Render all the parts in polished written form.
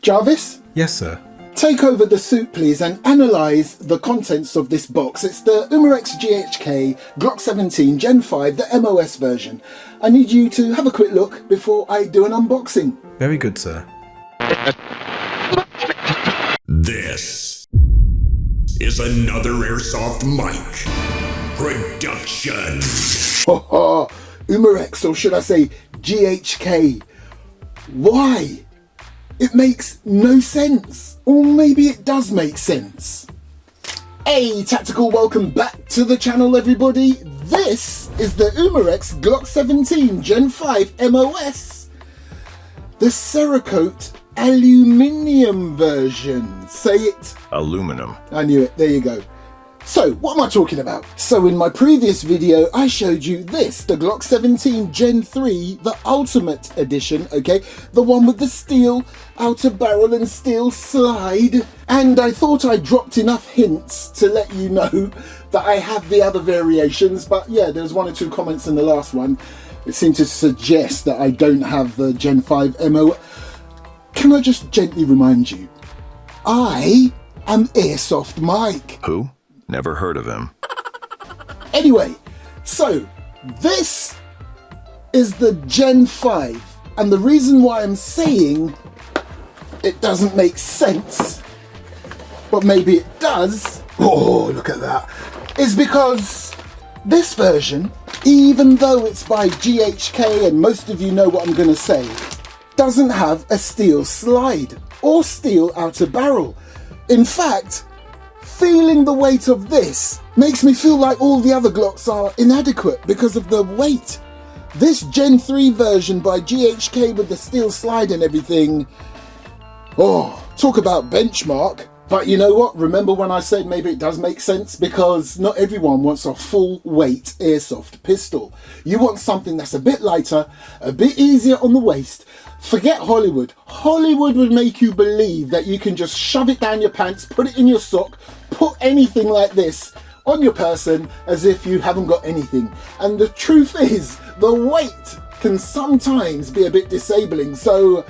Jarvis? Yes, sir. Take over the suit, please, and analyse the contents of this box. It's the Umarex GHK Glock 17 Gen 5, the MOS version. I need you to have a quick look before I do an unboxing. Very good, sir. This is another Airsoft Mike production. Haha, Umarex, or should I say GHK. Why? It makes no sense. Or maybe it does make sense. Hey, Tactical, welcome back to the channel, everybody. This is the Umarex Glock 17 Gen 5 MOS. The Cerakote aluminium version. Say it. Aluminum. I knew it. There you go. So, what am I talking about? So, in my previous video, I showed you this, the Glock 17 Gen 3, the Ultimate Edition, okay? The one with the steel outer barrel and steel slide. And I thought I dropped enough hints to let you know that I have the other variations. But yeah, there's one or two comments in the last one. It seemed to suggest that I don't have the Gen 5 MO. Can I just gently remind you, I am Airsoft Mike. Who? Never heard of him. Anyway, so this is the Gen 5, and the reason why I'm saying it doesn't make sense, but maybe it does, oh look at that, is because this version, even though it's by GHK, and most of you know what I'm going to say, doesn't have a steel slide or steel outer barrel. In fact, feeling the weight of this makes me feel like all the other Glocks are inadequate because of the weight. This Gen 3 version by GHK with the steel slide and everything, oh, talk about benchmark. But you know what? Remember when I said maybe it does make sense? Because not everyone wants a full weight airsoft pistol. You want something that's a bit lighter, a bit easier on the waist. Forget Hollywood. Hollywood would make you believe that you can just shove it down your pants, put it in your sock, put anything like this on your person as if you haven't got anything. And the truth is, the weight can sometimes be a bit disabling. So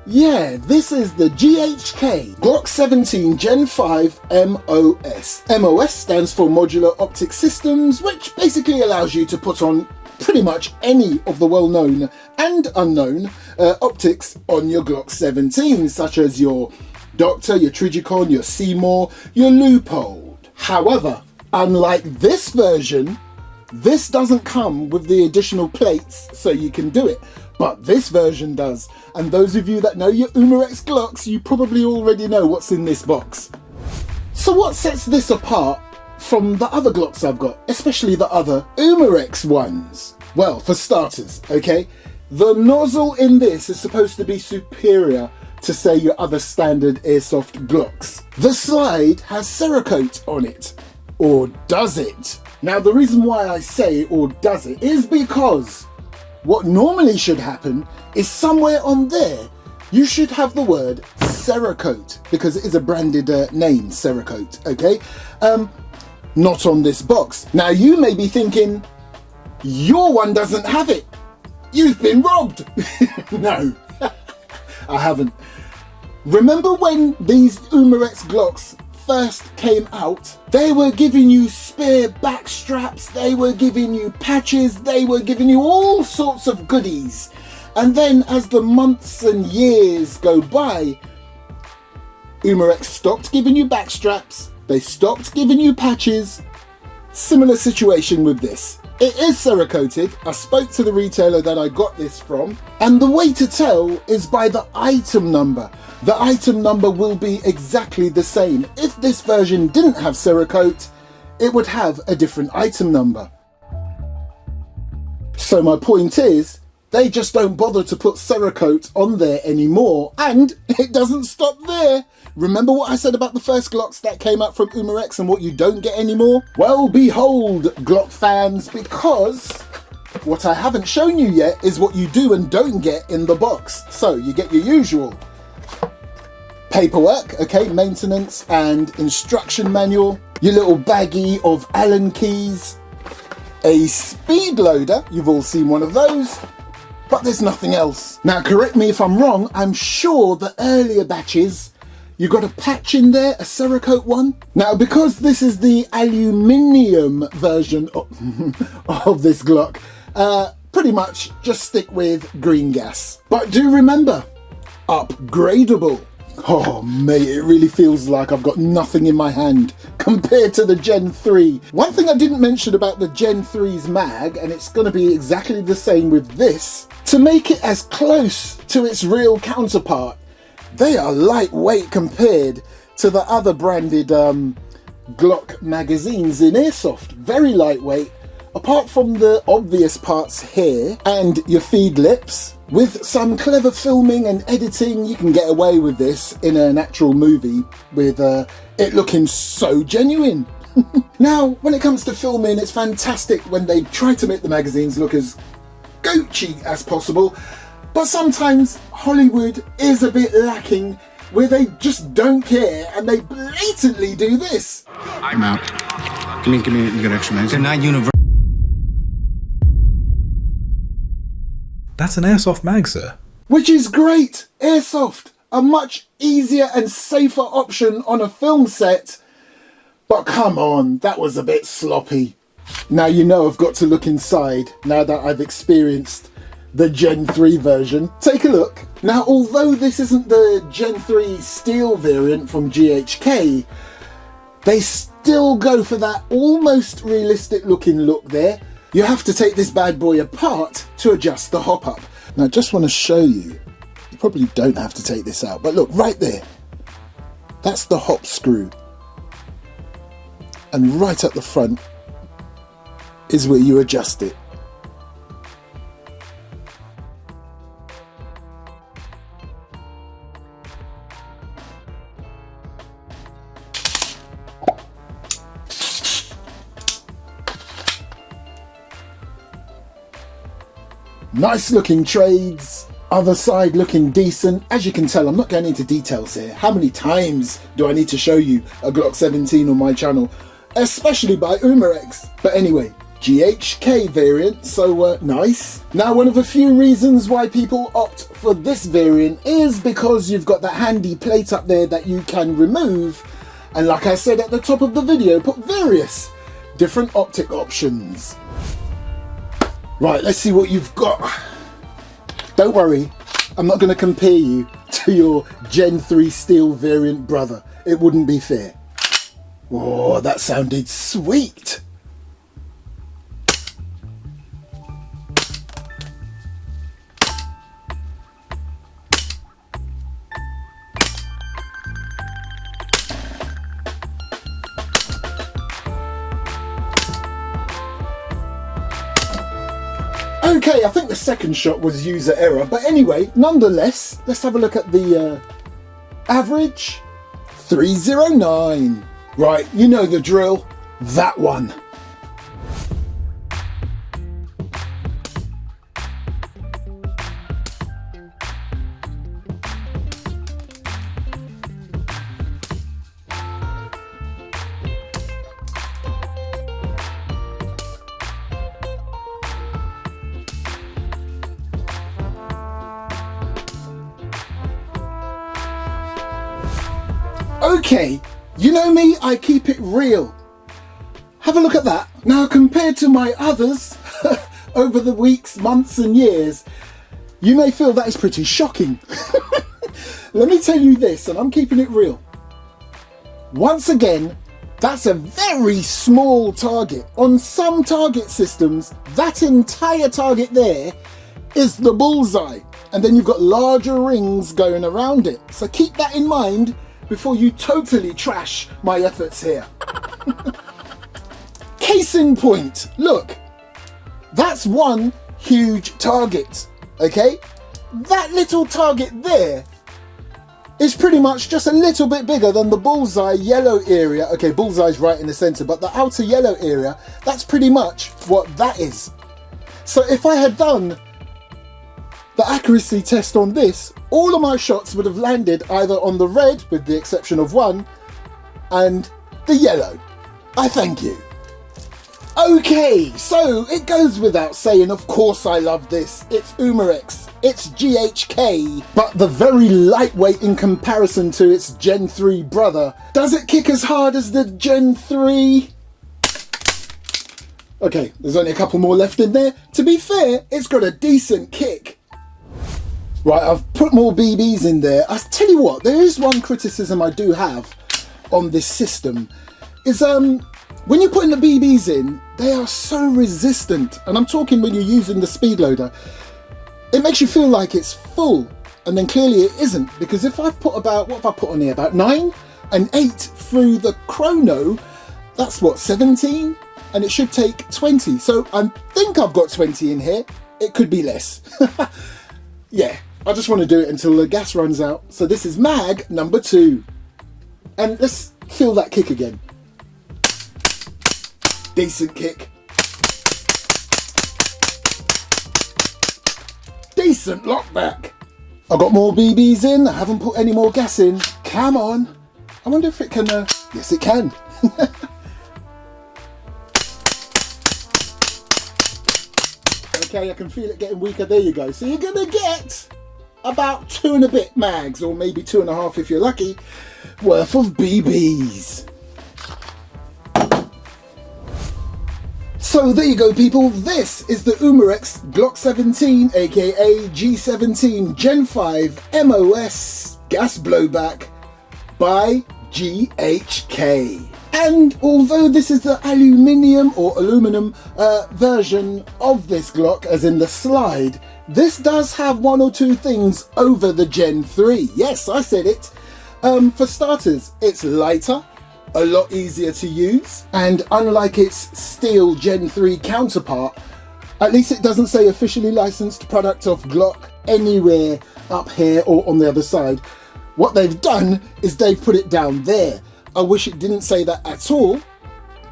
yeah, this is the GHK Glock 17 Gen 5 MOS. MOS stands for Modular Optic Systems, which basically allows you to put on pretty much any of the well-known and unknown optics on your Glock 17, such as your Doctor, your Trigicon, your Seymour, your Loophole. However, unlike this version, this doesn't come with the additional plates so you can do it, but this version does. And those of you that know your Umarex Glocks, you probably already know what's in this box. So what sets this apart from the other Glocks I've got, especially the other Umarex ones? Well, for starters, okay, the nozzle in this is supposed to be superior to, say, your other standard airsoft Glocks. The slide has Cerakote on it. Or does it? Now, the reason why I say or does it is because what normally should happen is somewhere on there you should have the word Cerakote, because it is a branded name, Cerakote, okay? Not on this box. Now, you may be thinking, your one doesn't have it. You've been robbed. No, I haven't. Remember when these Umarex Glocks first came out? They were giving you spare back straps, they were giving you patches, they were giving you all sorts of goodies. And then as the months and years go by, Umarex stopped giving you back straps, they stopped giving you patches. Similar situation with this. It is Cerakoted. I spoke to the retailer that I got this from, and the way to tell is by the item number. The item number will be exactly the same. If this version didn't have Cerakote, it would have a different item number. So my point is, they just don't bother to put Cerakote on there anymore, and it doesn't stop there. Remember what I said about the first Glocks that came out from Umarex and what you don't get anymore? Well, behold, Glock fans, because what I haven't shown you yet is what you do and don't get in the box. So you get your usual paperwork, okay, maintenance and instruction manual, your little baggie of Allen keys, a speed loader, you've all seen one of those, but there's nothing else. Now correct me if I'm wrong, I'm sure the earlier batches you got a patch in there, a Cerakote one. Now because this is the aluminium version of this Glock, pretty much just stick with green gas. But do remember, upgradable. Oh mate, it really feels like I've got nothing in my hand compared to the Gen 3. One thing I didn't mention about the Gen 3's mag, and it's going to be exactly the same with this, to make it as close to its real counterpart, they are lightweight compared to the other branded Glock magazines in Airsoft. Very lightweight, apart from the obvious parts here and your feed lips. With some clever filming and editing, you can get away with this in an actual movie with it looking so genuine. Now, when it comes to filming, it's fantastic when they try to make the magazines look as Gucci as possible, but sometimes Hollywood is a bit lacking where they just don't care and they blatantly do this. I'm out. Give me a good extra magazine. They're not universal. That's an Airsoft mag, sir. Which is great. Airsoft, a much easier and safer option on a film set. But come on, that was a bit sloppy. Now you know I've got to look inside now that I've experienced the Gen 3 version. Take a look. Now although this isn't the Gen 3 steel variant from GHK, they still go for that almost realistic looking look there. You have to take this bad boy apart to adjust the hop up. Now I just want to show you, you probably don't have to take this out, but look right there, that's the hop screw. And right at the front is where you adjust it. Nice looking trades, other side looking decent. As you can tell, I'm not going into details here. How many times do I need to show you a Glock 17 on my channel? Especially by Umarex. But anyway, GHK variant, so nice. Now one of the few reasons why people opt for this variant is because you've got that handy plate up there that you can remove. And like I said at the top of the video, put various different optic options. Right, let's see what you've got. Don't worry, I'm not going to compare you to your Gen 3 steel variant brother. It wouldn't be fair. Oh, that sounded sweet. Okay, I think the second shot was user error, but anyway, nonetheless, let's have a look at the average. 309. Right, you know the drill. That one. Okay, you know me, I keep it real. Have a look at that. Now compared to my others over the weeks, months and years, you may feel that is pretty shocking. Let me tell you this, and I'm keeping it real. Once again, that's a very small target. On some target systems, that entire target there is the bullseye. And then you've got larger rings going around it. So keep that in mind before you totally trash my efforts here. Case in point, look, that's one huge target, okay? That little target there is pretty much just a little bit bigger than the bullseye yellow area. Okay, bullseye's right in the center, but the outer yellow area, that's pretty much what that is. So if I had done the accuracy test on this, all of my shots would have landed either on the red, with the exception of one, and the yellow. I thank you. Okay, so it goes without saying, of course I love this. It's Umarex, it's GHK, but the very lightweight in comparison to its Gen 3 brother. Does it kick as hard as the Gen 3? Okay, there's only a couple more left in there. To be fair, it's got a decent kick. Right, I've put more BBs in there. I tell you what, there is one criticism I do have on this system. Is when you're putting the BBs in, they are so resistant. And I'm talking when you're using the speed loader. It makes you feel like it's full. And then clearly it isn't. Because if I've put about, what have I put on here? About 9 and 8 through the chrono, that's what, 17? And it should take 20. So I think I've got 20 in here. It could be less. Yeah, I just want to do it until the gas runs out. So this is mag number 2. And let's feel that kick again. Decent kick. Decent lockback. I got more BBs in. I haven't put any more gas in. Come on. I wonder if it can, yes it can. Okay, I can feel it getting weaker. There you go. So you're gonna get about 2 and a bit mags, or maybe 2.5 if you're lucky, worth of BBs. So there you go, people. This is the Umarex Glock 17, aka G17 Gen 5 MOS gas blowback by GHK. And although this is the aluminum version of this Glock, as in the slide, this does have 1 or 2 things over the Gen 3. Yes, I said it. For starters, it's lighter, a lot easier to use, and unlike its steel Gen 3 counterpart, at least it doesn't say officially licensed product of Glock anywhere up here or on the other side. What they've done is they've put it down there. I wish it didn't say that at all,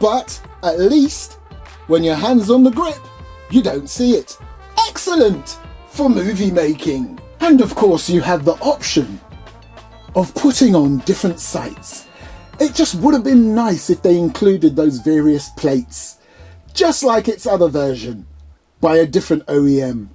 but at least when your hand's on the grip, you don't see it. Excellent for movie making. And of course you have the option of putting on different sights. It just would have been nice if they included those various plates, just like its other version, by a different OEM.